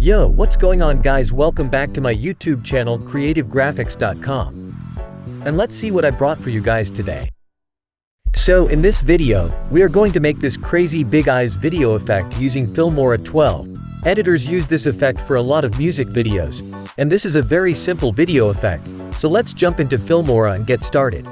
Yo, what's going on guys, welcome back to my YouTube channel creativegraphics.com. And let's see what I brought for you guys today. So in this video, we are going to make this crazy big eyes video effect using Filmora 12. Editors use this effect for a lot of music videos, and this is a very simple video effect, so let's jump into Filmora and get started.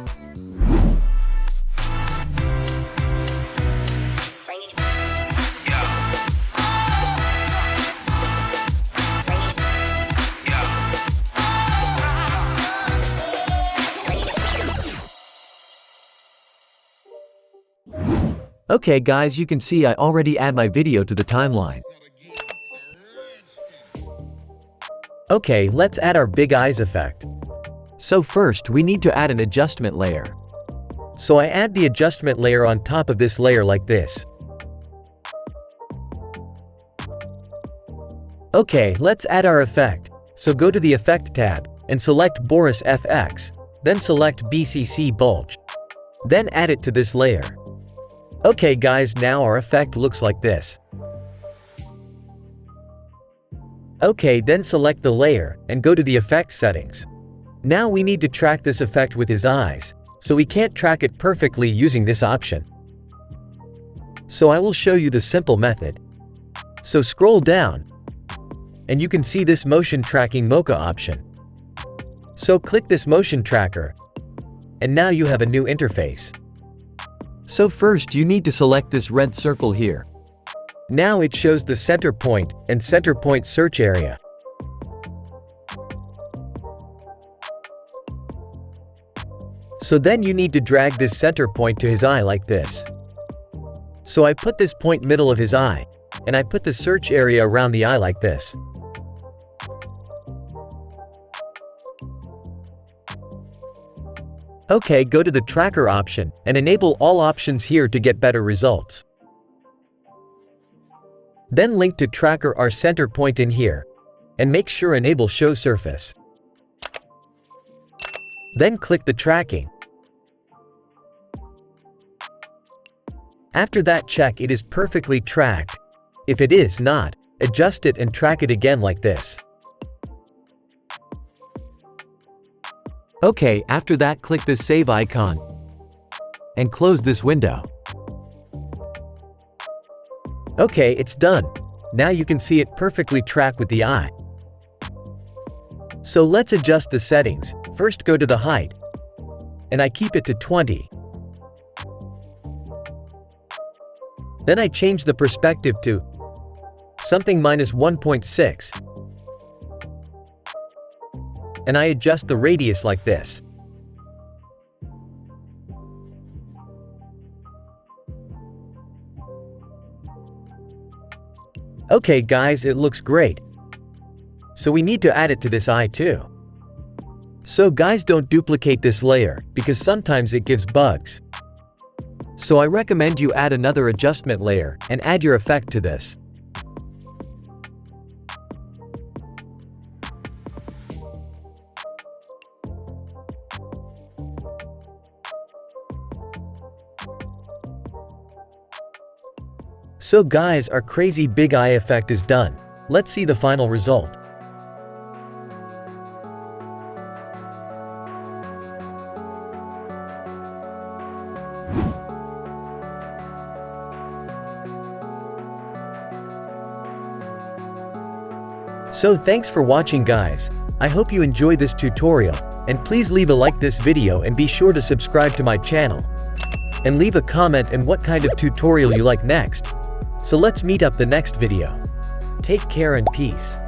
Okay guys, you can see I already add my video to the timeline. Okay, let's add our big eyes effect. So first we need to add an adjustment layer. So I add the adjustment layer on top of this layer like this. Okay, let's add our effect. So go to the Effect tab, and select Boris FX, then select BCC Bulge. Then add it to this layer. Okay guys, now our effect looks like this. Okay, then select the layer, and go to the effect settings. Now we need to track this effect with his eyes, so we can't track it perfectly using this option. So I will show you the simple method. So scroll down, and you can see this motion tracking Mocha option. So click this motion tracker, and now you have a new interface. So first you need to select this red circle here. Now it shows the center point and center point search area. So then you need to drag this center point to his eye like this. So I put this point middle of his eye, and I put the search area around the eye like this. Okay, go to the tracker option, and enable all options here to get better results. Then link to tracker our center point in here, and make sure enable show surface. Then click the tracking. After that, check it is perfectly tracked. If it is not, adjust it and track it again like this. Okay, after that click this save icon and close this window. Okay, it's done. Now you can see it perfectly track with the eye. So let's adjust the settings. First go to the height, and I keep it to 20. Then I change the perspective to something -1.6. And I adjust the radius like this. Okay guys, it looks great. So we need to add it to this eye too. So guys, don't duplicate this layer, because sometimes it gives bugs. So I recommend you add another adjustment layer, and add your effect to this. So guys, our crazy big eye effect is done. Let's see the final result. So thanks for watching guys. I hope you enjoy this tutorial, and please leave a like this video and be sure to subscribe to my channel. And leave a comment and what kind of tutorial you like next. So let's meet up the next video. Take care and peace.